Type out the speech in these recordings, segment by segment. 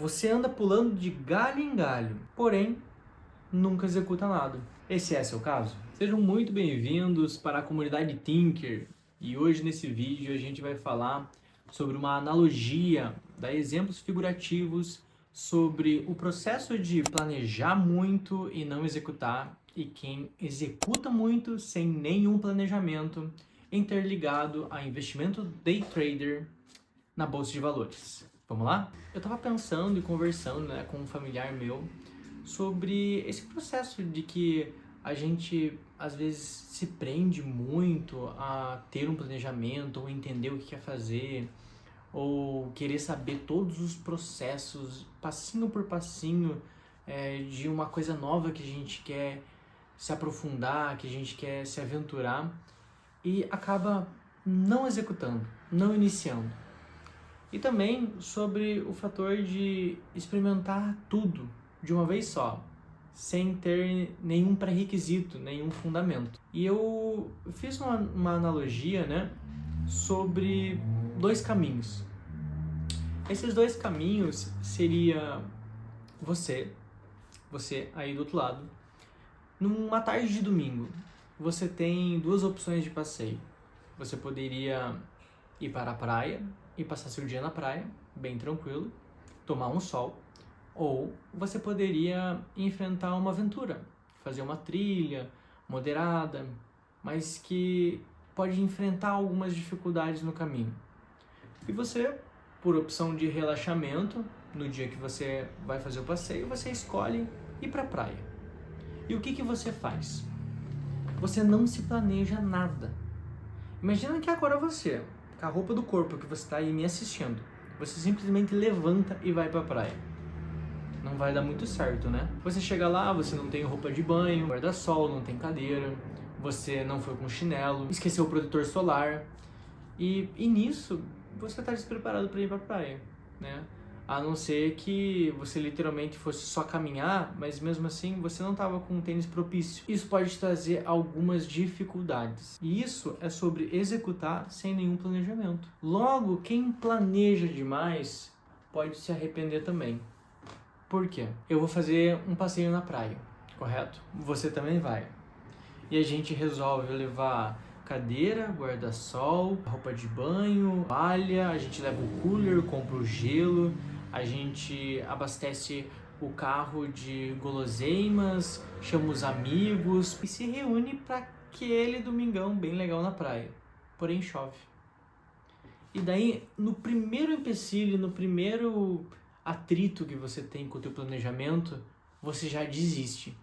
Você anda pulando de galho em galho, porém nunca executa nada. Esse é seu caso? Sejam muito bem-vindos para a comunidade Thinker. E hoje nesse vídeo a gente vai falar sobre uma analogia, dar exemplos figurativos sobre o processo de planejar muito e não executar, e quem executa muito sem nenhum planejamento, interligado a investimento day trader na bolsa de valores. Vamos lá? Eu estava pensando e conversando, com um familiar meu sobre esse processo de que a gente às vezes se prende muito a ter um planejamento ou entender o que quer fazer ou querer saber todos os processos, passinho por passinho, de uma coisa nova que a gente quer se aprofundar, que a gente quer se aventurar e acaba não executando, não iniciando. E também sobre o fator de experimentar tudo de uma vez só, sem ter nenhum pré-requisito, nenhum fundamento. E eu fiz uma analogia, sobre dois caminhos. Esses dois caminhos seria você aí do outro lado, numa tarde de domingo. Você tem duas opções de passeio. Você poderia ir para a praia e passar seu dia na praia, bem tranquilo, tomar um sol, ou você poderia enfrentar uma aventura, fazer uma trilha moderada, mas que pode enfrentar algumas dificuldades no caminho. E você, por opção de relaxamento, no dia que você vai fazer o passeio, você escolhe ir para a praia. E o que você faz? Você não se planeja nada. Imagina que agora você, com a roupa do corpo que você está aí me assistindo, você simplesmente levanta e vai pra praia. Não vai dar muito certo, né? Você chega lá, você não tem roupa de banho, guarda-sol, não tem cadeira, você não foi com chinelo, esqueceu o protetor solar e nisso você tá despreparado para ir pra praia, né? A não ser que você literalmente fosse só caminhar, mas mesmo assim você não estava com um tênis propício. Isso pode te trazer algumas dificuldades. E isso é sobre executar sem nenhum planejamento. Logo, quem planeja demais pode se arrepender também. Por quê? Eu vou fazer um passeio na praia, correto? Você também vai. E a gente resolve levar cadeira, guarda-sol, roupa de banho, palha, a gente leva o cooler, compra o gelo, a gente abastece o carro de guloseimas, chama os amigos e se reúne para aquele domingão bem legal na praia. Porém chove. E daí, no primeiro empecilho, no primeiro atrito que você tem com o teu planejamento, você já desiste.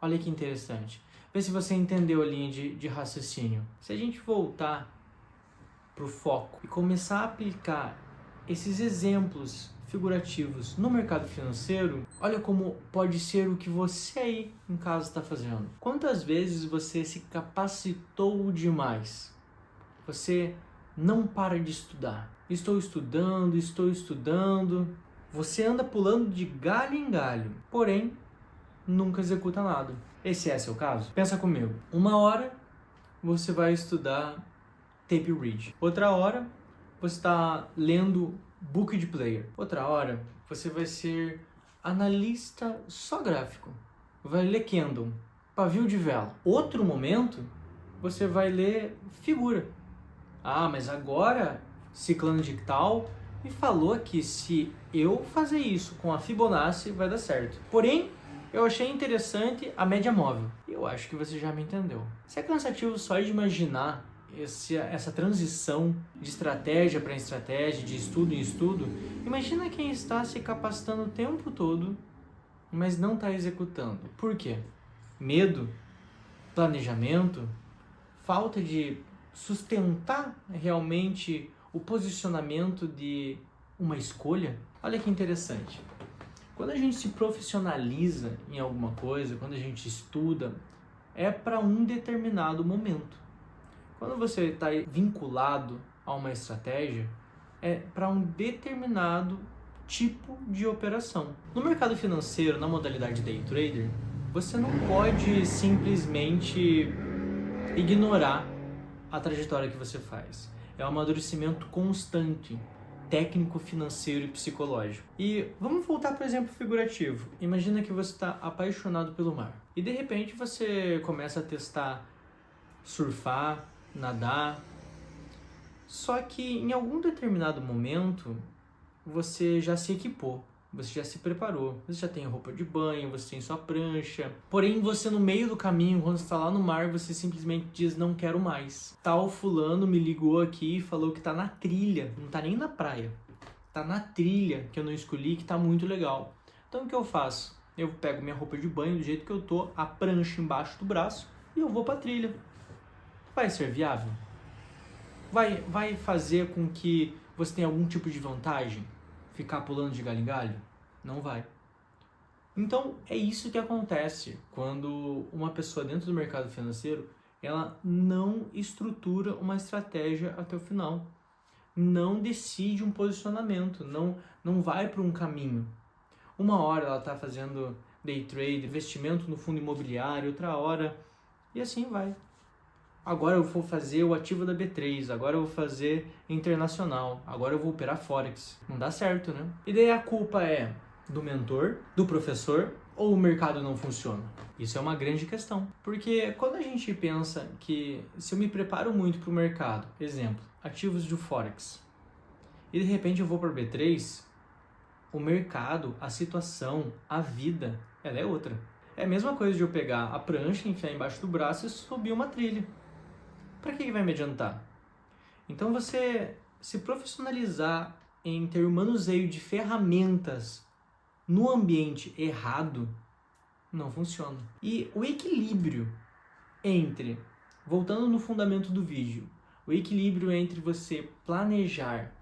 Olha que interessante. Vê se você entendeu a linha de raciocínio. Se a gente voltar para o foco e começar a aplicar esses exemplos figurativos no mercado financeiro, olha como pode ser o que você aí em casa está fazendo. Quantas vezes você se capacitou demais? Você não para de estudar. Estou estudando. Você anda pulando de galho em galho, porém nunca executa nada. Esse é seu caso? Pensa comigo. Uma hora você vai estudar tape read. Outra hora você está lendo book de player. Outra hora você vai ser analista só gráfico. Vai ler candle, pavio de vela. Outro momento você vai ler figura. Ah, mas agora ciclano de tal me falou que se eu fazer isso com a Fibonacci vai dar certo. Porém, eu achei interessante a média móvel. E eu acho que você já me entendeu. Se é cansativo só de imaginar essa transição de estratégia para estratégia, de estudo em estudo, imagina quem está se capacitando o tempo todo, mas não está executando. Por quê? Medo, planejamento, falta de sustentar realmente o posicionamento de uma escolha. Olha que interessante. Quando a gente se profissionaliza em alguma coisa, quando a gente estuda, é para um determinado momento. Quando você está vinculado a uma estratégia, é para um determinado tipo de operação. No mercado financeiro, na modalidade day trader, você não pode simplesmente ignorar a trajetória que você faz. É um amadurecimento constante. técnico, financeiro e psicológico. E vamos voltar para o exemplo figurativo. Imagina que você está apaixonado pelo mar e de repente você começa a testar surfar, nadar, só que em algum determinado momento você já se equipou, você já se preparou, você já tem roupa de banho, você tem sua prancha. Porém, você no meio do caminho, quando está lá no mar, você simplesmente diz: não quero mais. Tal fulano me ligou aqui e falou que tá na trilha, não tá nem na praia. Tá na trilha que eu não escolhi, que tá muito legal. Então o que eu faço? Eu pego minha roupa de banho do jeito que eu tô, a prancha embaixo do braço e eu vou pra trilha. Vai ser viável? Vai fazer com que você tenha algum tipo de vantagem? Ficar pulando de galho em galho? Não vai. Então, é isso que acontece quando uma pessoa dentro do mercado financeiro, ela não estrutura uma estratégia até o final. Não decide um posicionamento, não vai para um caminho. Uma hora ela está fazendo day trade, investimento no fundo imobiliário, outra hora, e assim vai. Agora eu vou fazer o ativo da B3, agora eu vou fazer internacional, agora eu vou operar Forex. Não dá certo, né? E daí a culpa é do mentor, do professor, ou o mercado não funciona? Isso é uma grande questão. Porque quando a gente pensa que se eu me preparo muito para o mercado, exemplo, ativos de Forex, e de repente eu vou para B3, o mercado, a situação, a vida, ela é outra. É a mesma coisa de eu pegar a prancha, enfiar embaixo do braço e subir uma trilha. Para que vai me adiantar? Então você se profissionalizar em ter o manuseio de ferramentas no ambiente errado não funciona. E o equilíbrio entre, voltando no fundamento do vídeo, o equilíbrio entre você planejar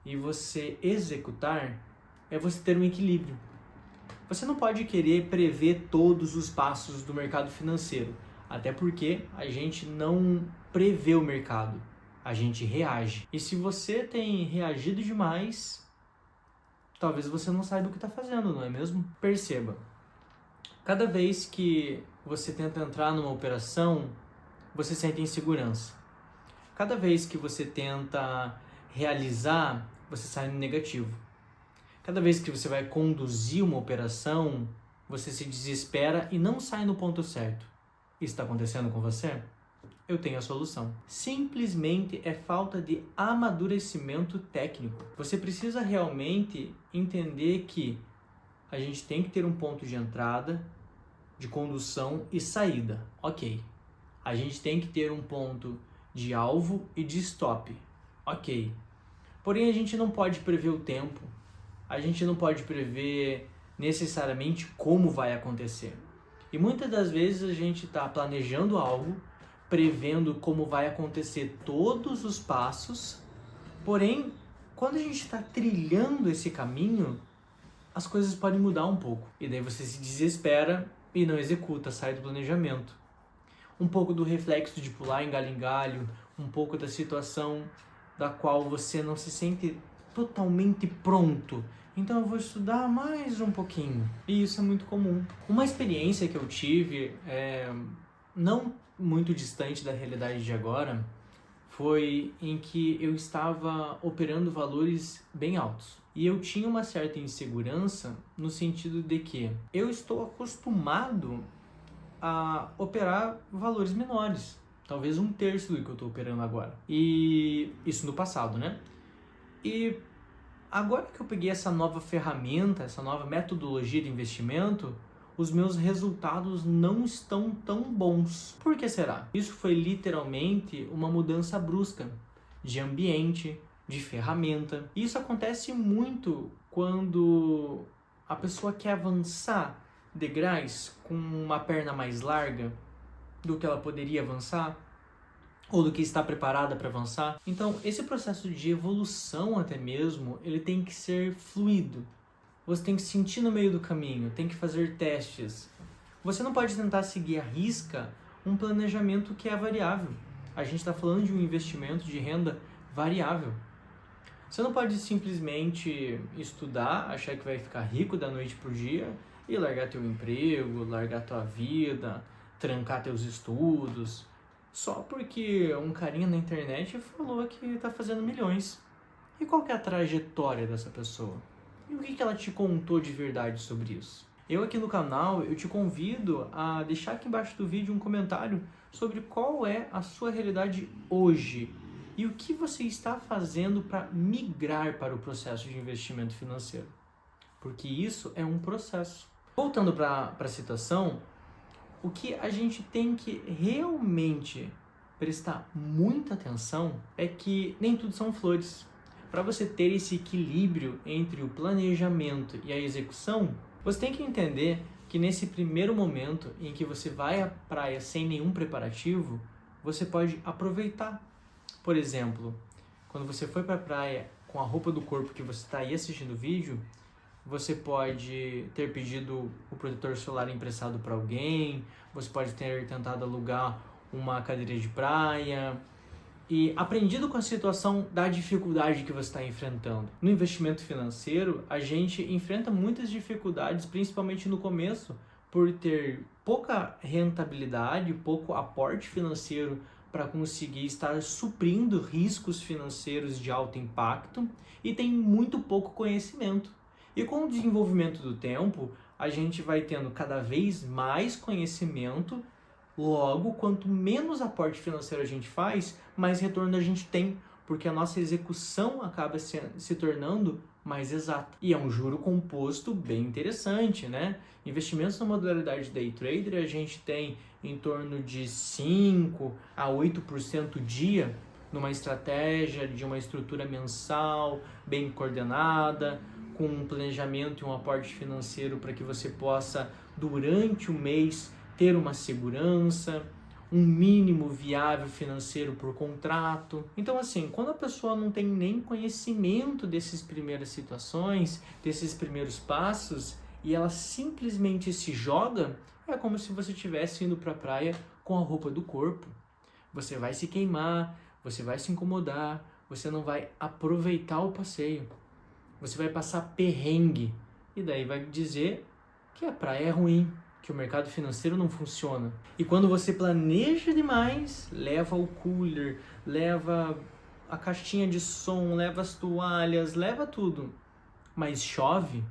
e você executar é você ter um equilíbrio. Você não pode querer prever todos os passos do mercado financeiro, até porque a gente não prevê o mercado, a gente reage. E se você tem reagido demais, talvez você não saiba o que está fazendo, não é mesmo? Perceba, cada vez que você tenta entrar numa operação, você sente insegurança. Cada vez que você tenta realizar, você sai no negativo. Cada vez que você vai conduzir uma operação, você se desespera e não sai no ponto certo. Isso está acontecendo com você? Eu tenho a solução. Simplesmente é falta de amadurecimento técnico. Você precisa realmente entender que a gente tem que ter um ponto de entrada, de condução e saída. Ok. A gente tem que ter um ponto de alvo e de stop. Ok. Porém, a gente não pode prever o tempo. A gente não pode prever necessariamente como vai acontecer. E muitas das vezes a gente está planejando algo, prevendo como vai acontecer todos os passos, porém, quando a gente está trilhando esse caminho, as coisas podem mudar um pouco. E daí você se desespera e não executa, sai do planejamento. Um pouco do reflexo de pular em galho, um pouco da situação da qual você não se sente totalmente pronto. Então eu vou estudar mais um pouquinho. E isso é muito comum. Uma experiência que eu tive, não muito distante da realidade de agora, foi em que eu estava operando valores bem altos. E eu tinha uma certa insegurança no sentido de que eu estou acostumado a operar valores menores. Talvez 1/3 do que eu estou operando agora. E isso no passado, né? E agora que eu peguei essa nova ferramenta, essa nova metodologia de investimento, os meus resultados não estão tão bons. Por que será? Isso foi literalmente uma mudança brusca de ambiente, de ferramenta. E isso acontece muito quando a pessoa quer avançar degraus com uma perna mais larga do que ela poderia avançar, ou do que está preparada para avançar. Então, esse processo de evolução até mesmo, ele tem que ser fluido. Você tem que sentir no meio do caminho, tem que fazer testes. Você não pode tentar seguir à risca um planejamento que é variável. A gente está falando de um investimento de renda variável. Você não pode simplesmente estudar, achar que vai ficar rico da noite pro dia e largar teu emprego, largar tua vida, trancar teus estudos, só porque um carinha na internet falou que está fazendo milhões. E qual que é a trajetória dessa pessoa? E o que ela te contou de verdade sobre isso? Eu aqui no canal, eu te convido a deixar aqui embaixo do vídeo um comentário sobre qual é a sua realidade hoje e o que você está fazendo para migrar para o processo de investimento financeiro. Porque isso é um processo. Voltando para a citação, o que a gente tem que realmente prestar muita atenção é que nem tudo são flores. Para você ter esse equilíbrio entre o planejamento e a execução, você tem que entender que nesse primeiro momento em que você vai à praia sem nenhum preparativo, você pode aproveitar. Por exemplo, quando você foi para a praia com a roupa do corpo que você está aí assistindo o vídeo, você pode ter pedido o protetor solar emprestado para alguém, você pode ter tentado alugar uma cadeira de praia e aprendido com a situação da dificuldade que você está enfrentando. No investimento financeiro, a gente enfrenta muitas dificuldades, principalmente no começo, por ter pouca rentabilidade, pouco aporte financeiro para conseguir estar suprindo riscos financeiros de alto impacto e tem muito pouco conhecimento. E com o desenvolvimento do tempo, a gente vai tendo cada vez mais conhecimento, logo, quanto menos aporte financeiro a gente faz, mais retorno a gente tem, porque a nossa execução acaba se tornando mais exata. E é um juro composto bem interessante, né? Investimentos na modalidade day trader, a gente tem em torno de 5 a 8% dia, numa estratégia de uma estrutura mensal, bem coordenada, com um planejamento e um aporte financeiro para que você possa, durante o mês, ter uma segurança, um mínimo viável financeiro por contrato. Então, assim, quando a pessoa não tem nem conhecimento dessas primeiras situações, desses primeiros passos, e ela simplesmente se joga, é como se você estivesse indo para a praia com a roupa do corpo. Você vai se queimar, você vai se incomodar, você não vai aproveitar o passeio. Você vai passar perrengue e daí vai dizer que a praia é ruim, que o mercado financeiro não funciona. E quando você planeja demais, leva o cooler, leva a caixinha de som, leva as toalhas, leva tudo, mas chove?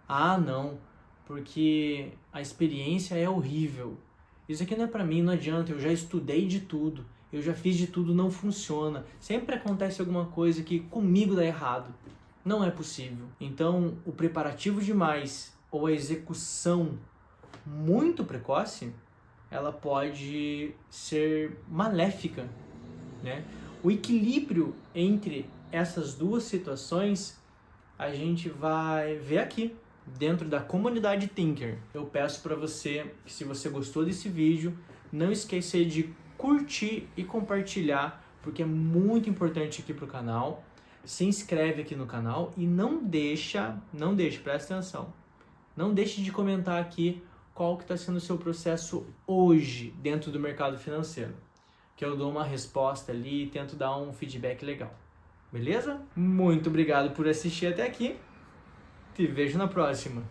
Ah, não, porque a experiência é horrível. Isso aqui não é pra mim, não adianta, eu já estudei de tudo, eu já fiz de tudo, não funciona. Sempre acontece alguma coisa que comigo dá errado. Não é possível. Então, o preparativo demais ou a execução muito precoce, ela pode ser maléfica, né? O equilíbrio entre essas duas situações, a gente vai ver aqui, dentro da comunidade Tinker. Eu peço para você, que se você gostou desse vídeo, não esquecer de curtir e compartilhar, porque é muito importante aqui para o canal. Se inscreve aqui no canal e não deixe, presta atenção, não deixe de comentar aqui qual que está sendo o seu processo hoje dentro do mercado financeiro, que eu dou uma resposta ali e tento dar um feedback legal, beleza? Muito obrigado por assistir até aqui, te vejo na próxima.